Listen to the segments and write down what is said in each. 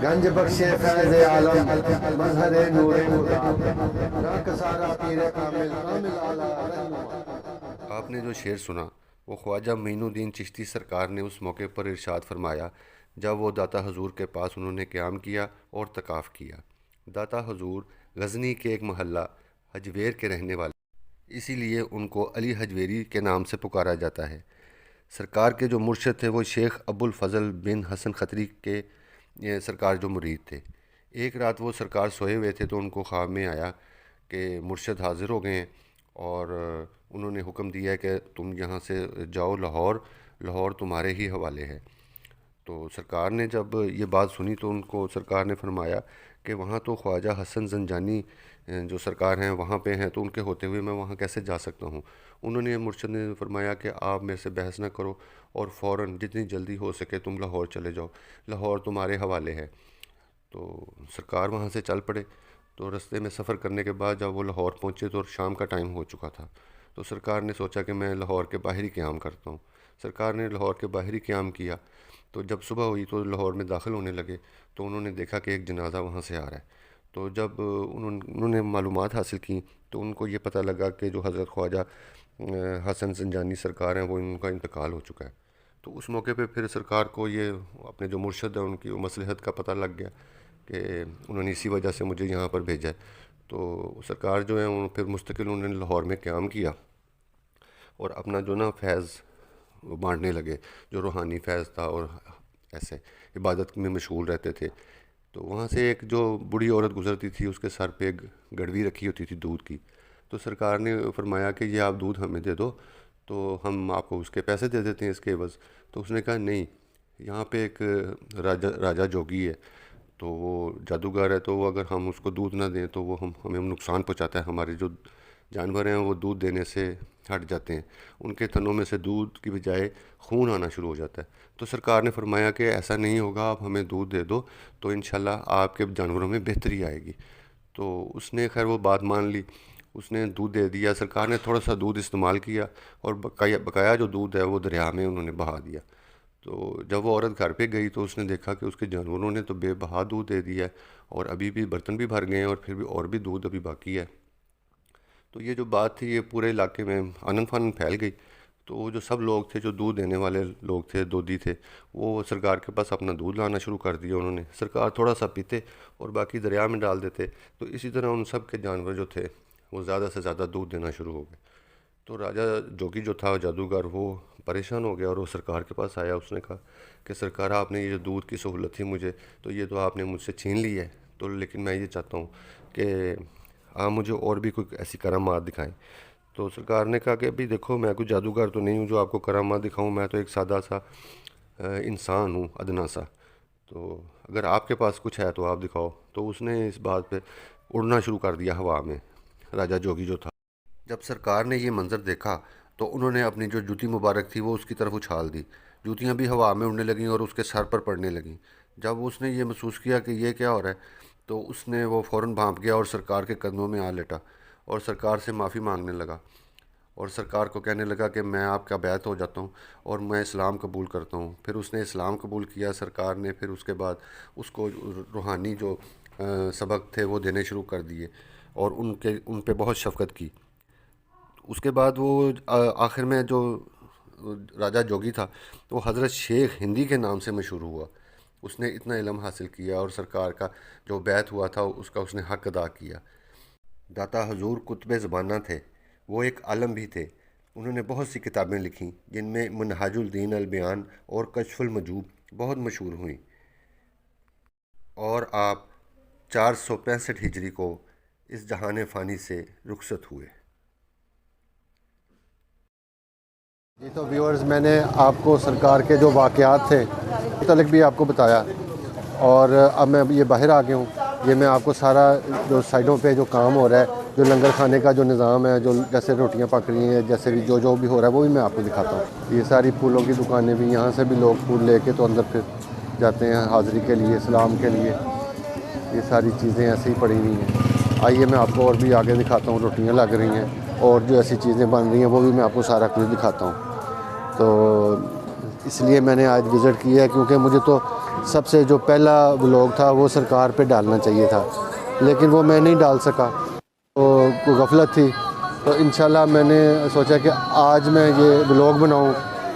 गंज बख्शे फैज़ आलम मजहरे नूरे खुदा रंग सारा पीरे कामिल कामिल आला रहनुमा। आपने जो शेर सुना वो ख्वाजा मोइनुद्दीन चिश्ती सरकार ने उस मौके पर इरशाद फरमाया जब वो दाता हजूर के पास उन्होंने क़याम किया और तकाफ़ किया। दाता हजूर गज़नी के एक महल्ला हजवेर के रहने वाले, इसीलिए उनको अली हजवेरी के नाम से पुकारा जाता है। सरकार के जो मुर्शद थे वो शेख अबुल फ़ज़ल बिन हसन खतरी के सरकार जो मुरीद थे। एक रात वो सरकार सोए हुए थे तो उनको ख्वाब में आया कि मुर्शद हाज़िर हो गए हैं और उन्होंने हुक्म दिया है कि तुम यहाँ से जाओ लाहौर, लाहौर तुम्हारे ही हवाले है। तो सरकार ने जब ये बात सुनी तो उनको सरकार ने फरमाया कि वहाँ तो ख्वाजा हसन ज़ंजानी जो सरकार हैं वहाँ पे हैं, तो उनके होते हुए मैं वहाँ कैसे जा सकता हूँ। उन्होंने मुर्शद ने फरमाया कि आप मेरे से बहस ना करो और फ़ौरन जितनी जल्दी हो सके तुम लाहौर चले जाओ, लाहौर तुम्हारे हवाले है। तो सरकार वहाँ से चल पड़े। तो रास्ते में सफ़र करने के बाद जब वो लाहौर पहुँचे तो शाम का टाइम हो चुका था। तो सरकार ने सोचा कि मैं लाहौर के बाहर ही क़याम करता हूँ। सरकार ने लाहौर के बाहर ही क़याम किया। तो जब सुबह हुई तो लाहौर में दाखिल होने लगे तो उन्होंने देखा कि एक जनाजा वहाँ से आ रहा है। तो जब उन्होंने मालूमात हासिल की तो उनको ये पता लगा कि जो हज़रत ख्वाजा हसन ज़ंजानी सरकार हैं वो उनका इंतकाल हो चुका है। तो उस मौके पे फिर सरकार को ये अपने जो मुर्शद है उनकी मसलहत का पता लग गया कि उन्होंने इसी वजह से मुझे यहाँ पर भेजा है। तो सरकार जो है उन फिर मुस्तकिल उन्होंने लाहौर में क़याम किया और अपना जो ना फैज़ वो बांटने लगे, जो रूहानी फैज़ था और ऐसे इबादत में मशगूल रहते थे। तो वहाँ से एक जो बूढ़ी औरत गुज़रती थी उसके सर पे एक गड़वी रखी होती थी दूध की। तो सरकार ने फरमाया कि ये आप दूध हमें दे दो तो हम आपको उसके पैसे दे देते हैं इसके एवज़। तो उसने कहा नहीं, यहाँ पे एक राजा राजा जोगी है, तो वो जादूगर है, तो वो अगर हम उसको दूध ना दें तो वो हमें नुकसान पहुँचाता है। हमारे जो जानवर हैं वो दूध देने से हट जाते हैं, उनके थनों में से दूध की बजाय खून आना शुरू हो जाता है। तो सरकार ने फरमाया कि ऐसा नहीं होगा, आप हमें दूध दे दो तो इंशाल्लाह आपके जानवरों में बेहतरी आएगी। तो उसने खैर वो बात मान ली, उसने दूध दे दिया। सरकार ने थोड़ा सा दूध इस्तेमाल किया और बकाया बकाया जो दूध है वो दरिया में उन्होंने बहा दिया। तो जब वो औरत घर पे गई तो उसने देखा कि उसके जानवरों ने तो बेबहा दूध दे दिया है और अभी भी बर्तन भी भर गए हैं और फिर भी और भी दूध अभी बाकी है। तो ये जो बात थी ये पूरे इलाके में आनन फानन फैल गई। तो वो जो सब लोग थे, जो दूध देने वाले लोग थे, दोधी थे, वो सरकार के पास अपना दूध लाना शुरू कर दिया उन्होंने। सरकार थोड़ा सा पीते और बाकी दरिया में डाल देते। तो इसी तरह उन सब के जानवर जो थे वो ज़्यादा से ज़्यादा दूध देना शुरू हो गए। तो राजा जोगी जो था जादूगर वो परेशान हो गया और वो सरकार के पास आया। उसने कहा कि सरकार, आपने ये जो दूध की सहूलत थी मुझे, तो ये तो आपने मुझसे छीन ली है। तो लेकिन मैं ये चाहता हूँ कि आप मुझे और भी कोई ऐसी करामात दिखाएं। तो सरकार ने कहा कि अभी देखो, मैं कोई जादूगर तो नहीं हूँ जो आपको करामात दिखाऊं, मैं तो एक सादा सा इंसान हूँ, अदना सा। तो अगर आपके पास कुछ है तो आप दिखाओ। तो उसने इस बात पे उड़ना शुरू कर दिया हवा में, राजा जोगी जो था। जब सरकार ने ये मंज़र देखा तो उन्होंने अपनी जो जूती मुबारक थी वो उसकी तरफ उछाल दी। जूतियाँ भी हवा में उड़ने लगीं और उसके सर पर पड़ने लगीं। जब उसने ये महसूस किया कि ये क्या हो रहा है तो उसने वो फ़ौरन भांप गया और सरकार के कदमों में आ लेटा और सरकार से माफ़ी मांगने लगा और सरकार को कहने लगा कि मैं आपका बैत हो जाता हूँ और मैं इस्लाम कबूल करता हूँ। फिर उसने इस्लाम कबूल किया सरकार ने। फिर उसके बाद उसको रूहानी जो सबक थे वो देने शुरू कर दिए और उन पे बहुत शफ़क़त की। उसके बाद वो आखिर में जो राजा जोगी था वो हज़रत शेख हिंदी के नाम से मशहूर हुआ। उसने इतना इल्म हासिल किया और सरकार का जो बैत हुआ था उसका उसने हक़ अदा किया। दाता हजूर कुतुब ज़माना थे, वो एक आलम भी थे। उन्होंने बहुत सी किताबें लिखीं जिनमें मनहाजुल दीन अल बयान और कशफुल मजूब बहुत मशहूर हुई। और आप 465 हिजरी को इस जहान फ़ानी से रुखसत हुए। जी तो व्यूअर्स, मैंने आपको सरकार के जो वाक़यात थे तलक भी आपको बताया और अब मैं ये बाहर आ गया हूँ। ये मैं आपको सारा जो साइडों पे जो काम हो रहा है, जो लंगर खाने का जो निज़ाम है, जो जैसे रोटियाँ पक रही हैं, जैसे भी जो भी हो रहा है वो भी मैं आपको दिखाता हूँ। ये सारी फूलों की दुकानें भी, यहाँ से भी लोग फूल लेके तो अंदर फिर जाते हैं हाज़िरी के लिए, सलाम के लिए। ये सारी चीज़ें ऐसे ही पड़ी हुई हैं। आइए मैं आपको और भी आगे दिखाता हूँ। रोटियाँ लग रही हैं और जो ऐसी चीज़ें बन रही हैं वो भी मैं आपको सारा कुछ दिखाता हूँ। तो इसलिए मैंने आज विज़िट किया है क्योंकि मुझे तो सबसे जो पहला व्लॉग था वो सरकार पे डालना चाहिए था, लेकिन वो मैं नहीं डाल सका, तो कोई गफलत थी। तो इंशाल्लाह मैंने सोचा कि आज मैं ये व्लॉग बनाऊं।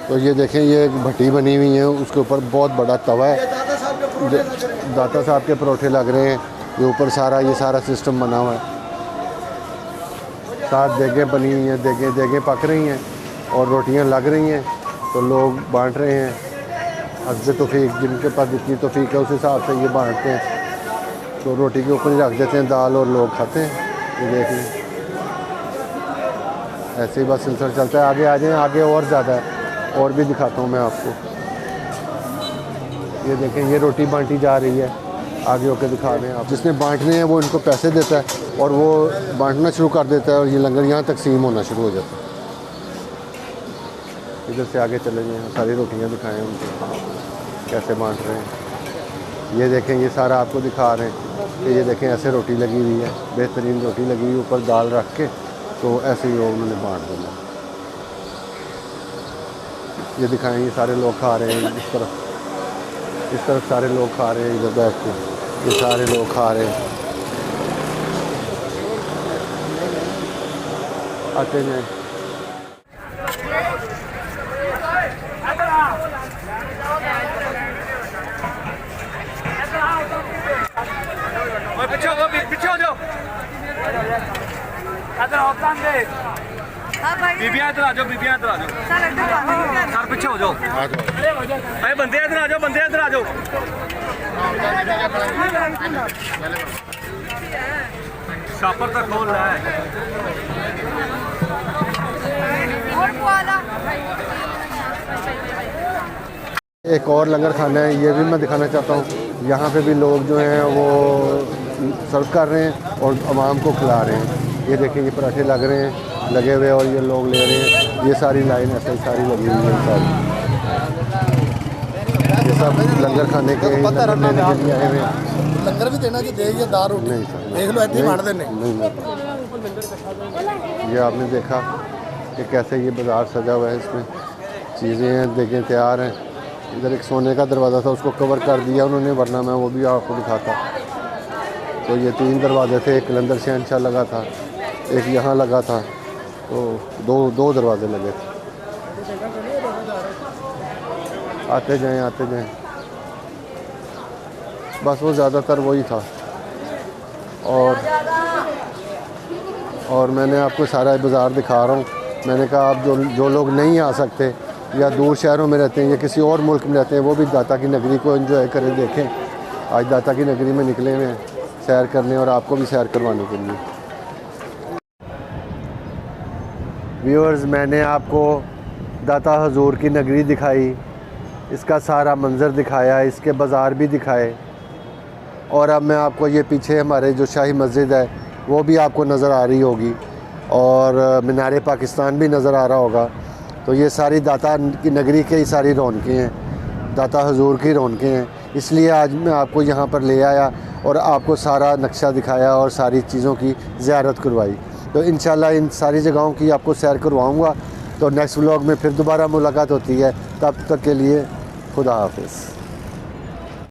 तो ये देखें, ये एक भट्टी बनी हुई है, उसके ऊपर बहुत बड़ा तवा है, दाता साहब के परोठे लग रहे हैं। ये ऊपर ये सारा सिस्टम बना हुआ है, 7 देगें बनी हुई हैं, देगें पक रही हैं और रोटियां लग रही हैं, तो लोग बांट रहे हैं। हस्ब तौफीक, जिनके पास जितनी तौफीक है उस हिसाब से ये बांटते हैं। तो रोटी के ऊपर ही रख देते हैं दाल और लोग खाते हैं। ये देखिए, ऐसे ही बस सिलसिला चलता है। आगे आ जाएँ, आगे और ज़्यादा है, और भी दिखाता हूँ मैं आपको। ये देखें, ये रोटी बांटी जा रही है, आगे होकर दिखा दें आप। जिसने बांटने हैं वो इनको पैसे देता है और वो बांटना शुरू कर देता है, और ये लंगर यहाँ तकसीम होना शुरू हो जाता है। इधर से आगे चले जाएँ, सारी रोटियाँ दिखाएँ उनको कैसे बांट रहे हैं। ये देखें, ये सारा आपको दिखा रहे हैं कि ये देखें ऐसे रोटी लगी हुई है, बेहतरीन रोटी लगी हुई, ऊपर दाल रख के, तो ऐसे ही उन्होंने बांट देना। ये दिखाएं, ये सारे लोग खा रहे हैं, इस तरफ सारे लोग खा रहे हैं, इधर बैठ के ये सारे लोग खा रहे हैं। आते जाएं। पीछे हो जाओ, इधर आओ, बीबियां इधर आ जाओ, बीबियां इधर आ जाओ, सर पीछे हो जाओ, अरे बंदे इधर आ जाओ, बंदे इधर आ जाओ। शापर तक खोल रहा है। एक और लंगर खाना है, ये भी मैं दिखाना चाहता हूँ। यहाँ पे भी लोग जो हैं वो सर्व कर रहे हैं और आवाम को खिला रहे हैं। ये देखें, ये पराठे लगे हुए और ये लोग ले रहे हैं। ये सारी लाइन ऐसे ही सारी लगी हुई है सारी। ये सब लंगर खाने के लंगर लेने के लिए आए हुए हैं। लंगर भी देना कि देगी दाल रोटी नहीं सर, देख लो ऐसे ही बांट देने। ये आपने देखा कि कैसे ये बाज़ार सजा हुआ है, इसमें चीज़ें हैं, देखें तैयार हैं। इधर एक सोने का दरवाज़ा था, उसको कवर कर दिया उन्होंने, वरना मैं वो भी आपको दिखाता। तो ये 3 दरवाजे थे, एक कलंदर शहनशाह लगा था, एक यहाँ लगा था, तो दो दरवाजे लगे थे। आते जाएं, बस वो ज़्यादातर वही था। और मैंने आपको सारा बाज़ार दिखा रहा हूँ। मैंने कहा आप जो लोग नहीं आ सकते या दूर शहरों में रहते हैं या किसी और मुल्क में रहते हैं, वो भी दाता की नगरी को एंजॉय करें, देखें। आज दाता की नगरी में निकले हुए हैं सैर करने, और आपको भी सैर करवाने के लिए। व्यूअर्स, मैंने आपको दाता हजूर की नगरी दिखाई, इसका सारा मंज़र दिखाया, इसके बाज़ार भी दिखाए, और अब मैं आपको ये पीछे हमारे जो शाही मस्जिद है वो भी आपको नज़र आ रही होगी, और मीनार पाकिस्तान भी नज़र आ रहा होगा। तो ये सारी दाता की नगरी के ही सारी रौनकें हैं, दाता हजूर की रौनकें हैं। इसलिए आज मैं आपको यहाँ पर ले आया और आपको सारा नक्शा दिखाया और सारी चीज़ों की ज़ियारत करवाई। तो इंशाल्लाह इन सारी जगहों की आपको सैर करवाऊँगा। तो नेक्स्ट व्लॉग में फिर दोबारा मुलाकात होती है, तब तक के लिए खुदा हाफिज़।